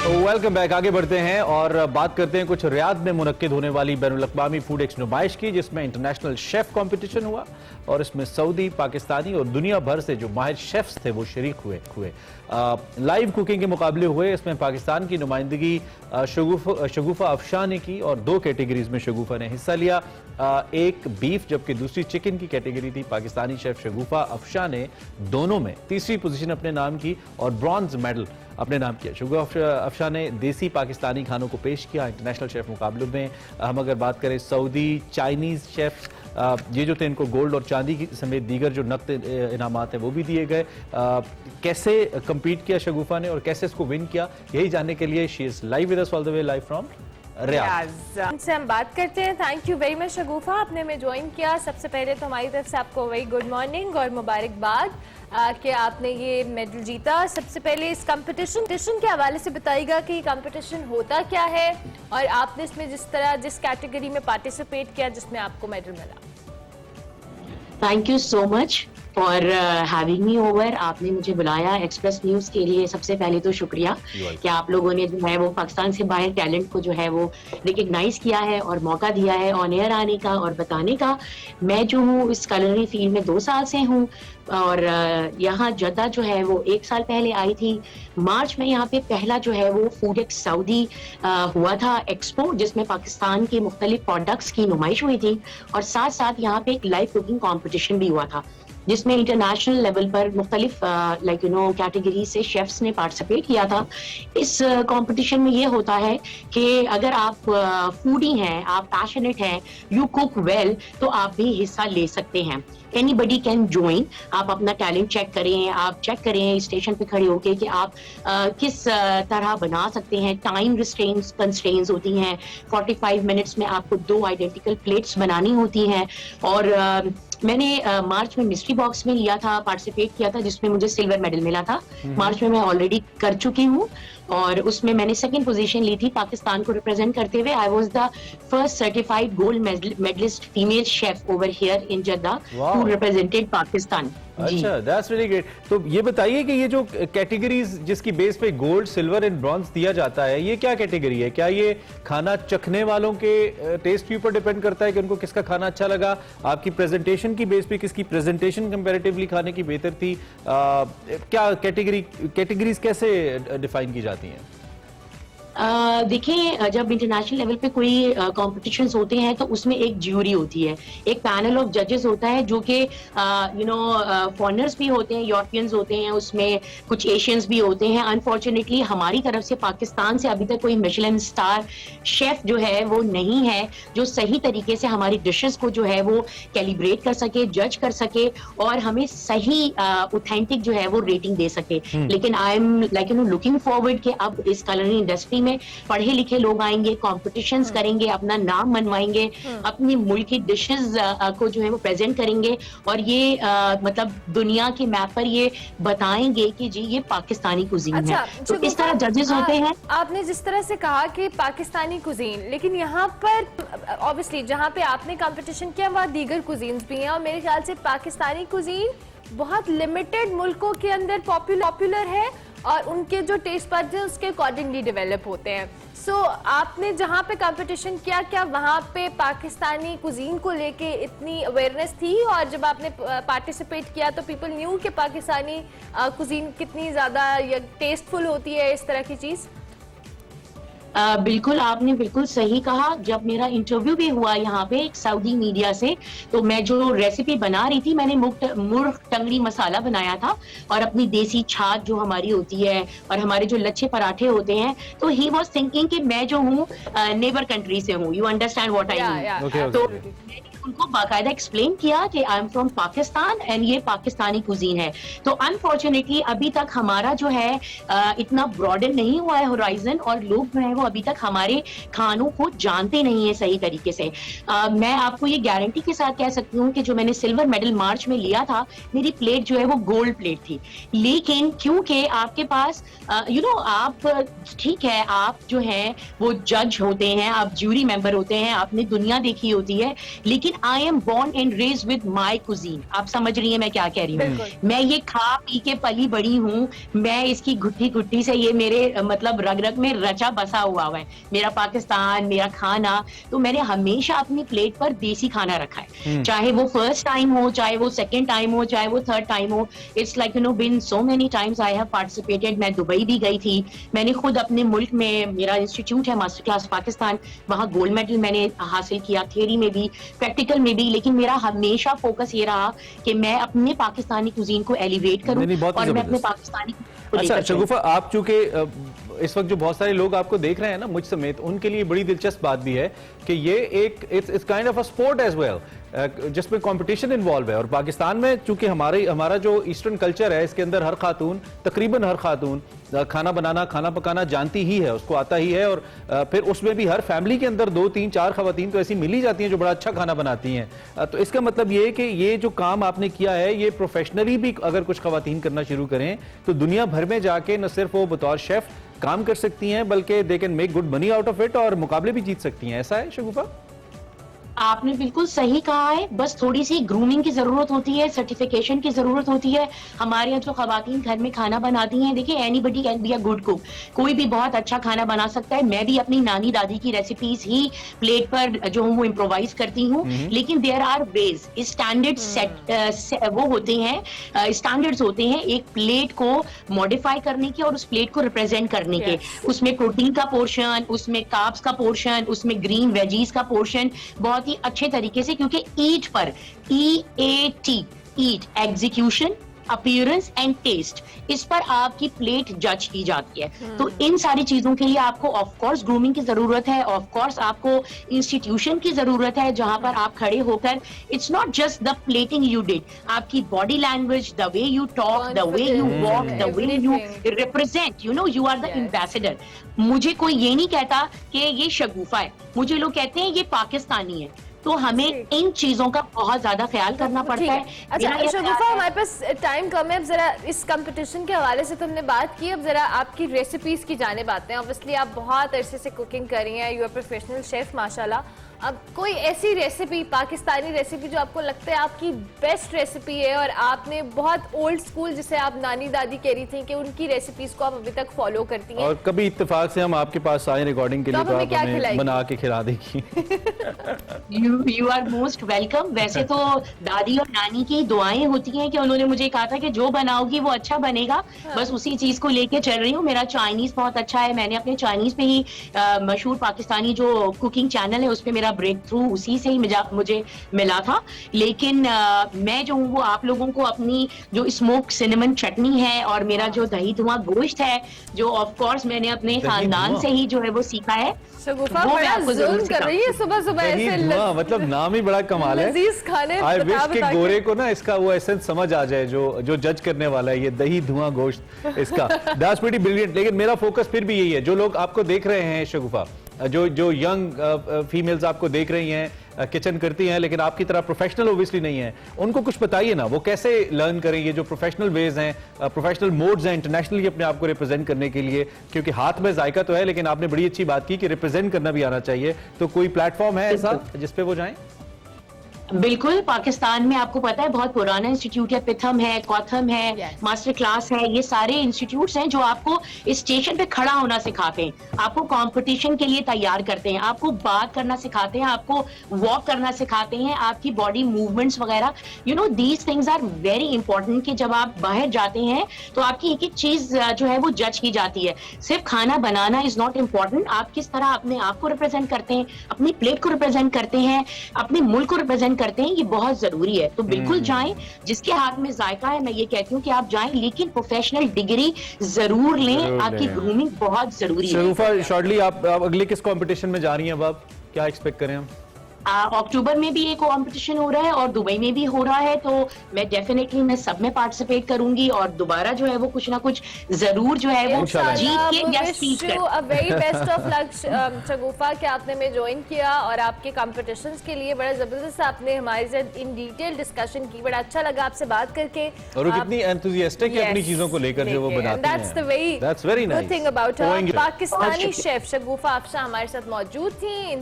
Welcome back. आगे बढ़ते हैं और बात करते हैं कुछ रियाद में मुनक्किद होने वाली बैनुल-अक़वामी फूड एक्स नुमाइश की, जिसमें इंटरनेशनल शेफ कंपटीशन हुआ और इसमें सऊदी, पाकिस्तानी और दुनिया भर से जो माहिर शेफ्स थे वो शरीक हुए। लाइव कुकिंग के मुकाबले हुए। इसमें पाकिस्तान की नुमाइंदगी शगुफा अफशां ने की और 2 कैटेगरीज में शगुफा ने हिस्सा लिया। एक बीफ जबकि दूसरी चिकन की कैटेगरी थी। पाकिस्तानी शेफ शगुफा अफशां ने दोनों में तीसरी पोजीशन अपने नाम की और ब्रॉन्ज मेडल अपने नाम किया। शगुफा अफशां ने देसी पाकिस्तानी खानों को पेश किया। इंटरनेशनल शेफ मुकाबलों में हम अगर बात करें सऊदी, चाइनीज शेफ ये जो थे इनको गोल्ड और चांदी समेत दीगर जो नकद इनामात हैं वो भी दिए गए। कैसे कम्पीट किया शगुफा ने और कैसे इसको विन किया, यही जानने के लिए she is live with us all the way live from Riyadh. से हम बात करते हैं। Thank you very much Shagufa, आपने हमें ज्वाइन किया। सबसे पहले तो हमारी तरफ से आपको वेरी गुड मॉर्निंग और मुबारकबाद कि आपने ये मेडल जीता। सबसे पहले इस कंपटीशन के हवाले से बताइएगा कि कंपटीशन होता क्या है और आपने इसमें जिस कैटेगरी में पार्टिसिपेट किया जिसमें आपको मेडल मिला। Thank you so much for having me over. आपने मुझे बुलाया एक्सप्रेस न्यूज के लिए। सबसे पहले तो शुक्रिया कि आप लोगों ने जो है वो पाकिस्तान से बाहर टैलेंट को जो है वो रिकग्नाइज किया है और मौका दिया है ऑन एयर आने का और बताने का। मैं जो हूँ इस कलरी फील्ड में 2 साल से हूँ और यहाँ जद्दा जो है वो 1 साल पहले आई थी। मार्च में यहाँ पे पहला जो है वो फूड एक्स सऊदी हुआ था एक्सपो, जिसमें पाकिस्तान के मुख्तलिफ प्रोडक्ट्स की नुमाइश हुई थी और साथ साथ यहाँ पे एक लाइव कुकिंग कॉम्पिटिशन भी हुआ था जिसमें इंटरनेशनल लेवल पर मुख्तलिफ कैटेगरी से शेफ्स ने पार्टिसिपेट किया था। इस कंपटीशन में ये होता है कि अगर आप फूडी हैं, आप पैशनेट हैं, यू कुक वेल, तो आप भी हिस्सा ले सकते हैं। Anybody can join. आप अपना टैलेंट चेक करें, आप चेक करें स्टेशन पे खड़े होके कि आप किस तरह बना सकते हैं। टाइम कंस्ट्रेंट्स होती हैं। 45 मिनट्स में आपको 2 आइडेंटिकल प्लेट्स बनानी होती हैं और मैंने मार्च में मिस्ट्री बॉक्स में लिया था, पार्टिसिपेट किया था, जिसमें मुझे सिल्वर मेडल मिला था। मार्च में मैं ऑलरेडी कर चुकी हूँ और उसमें मैंने 2nd पोजीशन ली थी पाकिस्तान को रिप्रेजेंट करते हुए। I was the first certified gold medalist female chef over here in Jeddah who represented Pakistan. अच्छा, दैट्स रियली ग्रेट। तो ये बताइए कि ये जो कैटेगरीज जिसकी बेस पे गोल्ड, सिल्वर एंड ब्रॉन्ज दिया जाता है, ये क्या कैटेगरी है? क्या ये खाना चखने वालों के टेस्ट के ऊपर डिपेंड करता है कि उनको किसका खाना अच्छा लगा? आपकी प्रेजेंटेशन की बेस पे किसकी प्रेजेंटेशन कंपैरेटिवली खाने की बेहतर थी? क्या कैटेगरीज कैसे डिफाइन की जाती हैं? देखिए, जब इंटरनेशनल लेवल पे कोई कॉम्पिटिशन्स होते हैं तो उसमें एक ज्यूरी होती है, एक पैनल ऑफ जजेस होता है जो कि फॉरेनर्स भी होते हैं, यूरोपियंस होते हैं, उसमें कुछ एशियंस भी होते हैं। अनफॉर्चुनेटली हमारी तरफ से पाकिस्तान से अभी तक कोई मिशेलिन स्टार शेफ जो है वो नहीं है जो सही तरीके से हमारी डिशेस को जो है वो कैलिब्रेट कर सके, जज कर सके और हमें सही ऑथेंटिक जो है वो रेटिंग दे सके। लेकिन आई एम लुकिंग फॉरवर्ड कि अब इस कलरी इंडस्ट्री में पढ़े लिखे लोग आएंगे, कॉम्पिटिशन्स करेंगे, अपना नाम मनवाएंगे, अपनी मुल्क की डिशेस को जो है वो प्रेजेंट करेंगे और ये मतलब दुनिया के मैप पर ये बताएंगे कि जी ये पाकिस्तानी कुजीन है। तो इस तरह जजेस होते हैं। आपने जिस तरह से कहा कि पाकिस्तानी कुजीन, लेकिन यहाँ पर ऑब्वियसली जहाँ पे आपने कंपटीशन किया वहाँ दीगर कुजीन्स भी हैं और मेरे ख्याल से पाकिस्तानी कुजीन बहुत लिमिटेड मुल्कों के अंदर पॉपुलर है और उनके जो टेस्ट बड्स हैं उसके अकॉर्डिंगली डेवलप होते हैं। सो आपने जहाँ पे कंपटीशन किया, क्या वहाँ पे पाकिस्तानी कुजीन को लेके इतनी अवेयरनेस थी? और जब आपने पार्टिसिपेट किया तो पीपल न्यू कि पाकिस्तानी कुजीन कितनी ज़्यादा टेस्टफुल होती है, इस तरह की चीज़? बिल्कुल, आपने बिल्कुल सही कहा। जब मेरा इंटरव्यू भी हुआ यहाँ पे एक सऊदी मीडिया से, तो मैं जो रेसिपी बना रही थी, मैंने मुर्ग टंगड़ी मसाला बनाया था और अपनी देसी छाछ जो हमारी होती है और हमारे जो लच्छे पराठे होते हैं, तो ही वाज थिंकिंग कि मैं जो हूँ नेबर कंट्री से हूँ। You understand what I mean? तो उनको बाकायदा एक्सप्लेन किया कि I am from Pakistan and ये पाकिस्तानी कुजीन है। तो अनफॉर्चुनेटली अभी तक हमारा जो है इतना ब्रॉडन नहीं हुआ है होराइजन और लोग जो है वो अभी तक हमारे खानों को जानते नहीं है सही तरीके से। मैं आपको ये गारंटी के साथ कह सकती हूँ कि जो मैंने सिल्वर मेडल मार्च में लिया था, मेरी प्लेट जो है वो गोल्ड प्लेट थी। लेकिन क्योंकि आपके पास आप ठीक है, आप जो है वो जज होते हैं, आप ज्यूरी मेंबर होते हैं, आपने दुनिया देखी होती है, लेकिन लेकिन I am born and raised with my cuisine. आप समझ रही हैं मैं क्या कह रही हूँ? मैं ये खा पी के पली बड़ी हूँ, मैं इसकी घुट्टी घुट्टी से ये मेरे मतलब रग रग में रचा बसा हुआ है मेरा पाकिस्तान, मेरा खाना। तो मैंने हमेशा अपनी प्लेट पर देसी खाना रखा है, चाहे वो फर्स्ट टाइम हो, चाहे वो सेकंड टाइम हो, चाहे वो थर्ड टाइम हो। It's like been so many times I have participated. मैं दुबई भी गई थी, मैंने खुद अपने मुल्क में, मेरा इंस्टीट्यूट है मास्टर क्लास पाकिस्तान, वहां गोल्ड मेडल मैंने हासिल किया, थियरी में भी प्रैक्टिकल में भी। लेकिन मेरा हमेशा फोकस ये रहा कि मैं अपने पाकिस्तानी कुजीन को एलिवेट करूं और मैं अपने पाकिस्तानी। अच्छा शगुफा, आप चूंकि इस वक्त जो बहुत सारे लोग आपको देख रहे हैं ना, मुझ समेत, उनके लिए बड़ी दिलचस्प बात भी है कि ये एक it's kind of a sport as well, जिसमें कंपटीशन इन्वॉल्व है। और पाकिस्तान में चूंकि हमारा जो ईस्टर्न कल्चर है, इसके अंदर हर खातून, तकरीबन हर खातून खाना बनाना, खाना पकाना जानती ही है, उसको आता ही है। और फिर उसमें भी हर फैमिली के अंदर 2, 3, 4 खवातीन तो ऐसी मिली जाती हैं जो बड़ा अच्छा खाना बनाती हैं। तो इसका मतलब ये है कि ये जो काम आपने किया है, ये प्रोफेशनली भी अगर कुछ खवातीन करना शुरू करें तो दुनिया भर में जाके न सिर्फ वो बतौर शेफ काम कर सकती हैं, बल्कि they can make good money out of it और मुकाबले भी जीत सकती हैं। ऐसा है शगुफा? आपने बिल्कुल सही कहा है, बस थोड़ी सी ग्रूमिंग की जरूरत होती है, सर्टिफिकेशन की जरूरत होती है। हमारे यहाँ जो खवातीन घर में खाना बनाती हैं, देखिए anybody can be a good cook, कोई भी बहुत अच्छा खाना बना सकता है। मैं भी अपनी नानी दादी की रेसिपीज ही प्लेट पर जो हूँ वो इम्प्रोवाइज करती हूँ, लेकिन there are ways, standard set वो होते हैं, स्टैंडर्ड्स होते हैं एक प्लेट को मॉडिफाई करने के और उस प्लेट को रिप्रेजेंट करने के। उसमें प्रोटीन का पोर्शन, उसमें कार्ब्स का पोर्शन, उसमें ग्रीन वेजीज का पोर्शन बहुत ही अच्छे तरीके से, क्योंकि ईट पर EAT, eat, execution, appearance and taste, इस पर आपकी प्लेट जज की जाती है। तो इन सारी चीजों के लिए आपको ऑफ कोर्स ग्रूमिंग की जरूरत है, ऑफ कोर्स आपको इंस्टीट्यूशन की जरूरत है जहां पर आप खड़े होकर, it's not just the plating you did, आपकी body language, the way you talk, the way you walk, the way you represent, you are the ambassador. मुझे कोई ये नहीं कहता कि ये शगुफा है, मुझे लोग कहते हैं ये पाकिस्तानी है। तो हमें इन चीजों का बहुत ज्यादा ख्याल करना पड़ता है। अच्छा शगुफा, हमारे पास टाइम कम है, अब जरा इस कंपटीशन के हवाले से तुमने बात की, अब जरा आपकी रेसिपीज की जानिब आते हैं। ऑब्वियसली आप बहुत अरसे से कुकिंग कर रही हैं, यू आर प्रोफेशनल शेफ माशाल्लाह। अब कोई ऐसी रेसिपी, पाकिस्तानी रेसिपी जो आपको लगता है आपकी बेस्ट रेसिपी है और आपने बहुत ओल्ड स्कूल, जिसे आप नानी दादी कह रही थी कि उनकी रेसिपीज को आप अभी तक फॉलो करती हैं, और कभी इत्तेफाक से हम आपके पास आए रिकॉर्डिंग के लिए, तो आप हमें बना के खिला देगी। You are most welcome. वैसे तो दादी और नानी की दुआएं होती हैं कि उन्होंने मुझे कहा था कि जो बनाओगी वो अच्छा बनेगा। बस उसी चीज को लेके चल रही हूँ। मेरा चाइनीज बहुत अच्छा है, मैंने अपने चाइनीज पे ही मशहूर पाकिस्तानी जो कुकिंग चैनल है उस पे मेरा ब्रेक थ्रू उसी से ही मुझे मिला था। लेकिन मैं जो हूँ वो आप लोगों को अपनी जो स्मोक सिनेमन चटनी है और मेरा जो दही धुआं गोश्त है, जो ऑफ कोर्स मैंने अपने खानदान से ही जो है वो सीखा है, शगुफा बड़ा ज़ुल्म कर रही है सुबह सुबह ऐसे, मतलब नाम ही बड़ा कमाल है। लजीज खाने आई विश के गोरे को ना इसका वो एसेंस समझ आ जाए जो जज करने वाला है, ये दही धुआं गोश्त इसका। That's pretty brilliant. लेकिन मेरा फोकस फिर भी यही है, जो लोग आपको देख रहे हैं शगुफा, जो यंग फीमेल्स आपको देख रही हैं, किचन करती हैं लेकिन आपकी तरह प्रोफेशनल ओब्वियसली नहीं है, उनको कुछ बताइए ना, वो कैसे लर्न करें ये जो प्रोफेशनल वेज हैं, प्रोफेशनल मोड्स हैं इंटरनेशनली अपने आप को रिप्रेजेंट करने के लिए। क्योंकि हाथ में जायका तो है, लेकिन आपने बड़ी अच्छी बात की कि रिप्रेजेंट करना भी आना चाहिए। तो कोई प्लेटफॉर्म है ऐसा जिसपे वो जाएं? बिल्कुल, पाकिस्तान में आपको पता है बहुत पुराना इंस्टीट्यूट है, पिथम है, कॉथम है, मास्टर क्लास है, ये सारे इंस्टीट्यूट्स हैं जो आपको स्टेशन पे खड़ा होना सिखाते हैं, आपको कंपटीशन के लिए तैयार करते हैं, आपको बात करना सिखाते हैं, आपको वॉक करना सिखाते हैं, आपकी बॉडी मूवमेंट्स वगैरह, these things are very important कि जब आप बाहर जाते हैं तो आपकी एक एक चीज जो है वो जज की जाती है। सिर्फ खाना बनाना इज नॉट इम्पॉर्टेंट, आप किस तरह अपने आप को रिप्रेजेंट करते हैं, अपनी प्लेट को रिप्रेजेंट करते हैं, अपने मुल्क को रिप्रेजेंट करते हैं, ये बहुत जरूरी है। तो बिल्कुल जाएं, जिसके हाथ में जायका है मैं ये कहती हूँ कि आप जाएं, लेकिन प्रोफेशनल डिग्री जरूर लें, आपकी ग्रूमिंग बहुत जरूरी है। शगुफा, शॉर्टली आप अगले किस कंपटीशन में जा रही हैं? अब आप क्या एक्सपेक्ट करें हम? अक्टूबर में भी एक कंपटीशन हो रहा है और दुबई में भी हो रहा है, तो मैं डेफिनेटली मैं सब में पार्टिसिपेट करूंगी और दोबारा जो है वो कुछ ना कुछ जरूर जो है वो जीत के या सीख कर। Very best of luck Shagufa कि आपने में ज्वाइन किया और आपके कॉम्पिटिशंस के लिए बड़ा जबरदस्त आपने हमारे साथ इन डिटेल डिस्कशन की। बड़ा अच्छा लगा आपसे बात करके, और वो कितनी एंथुसियास्टिक है अपनी चीजों को लेकर जो वो बनाती हैं। That's the very good thing about her. Pakistani chef Shagufa Afshan हमारे साथ मौजूद थी।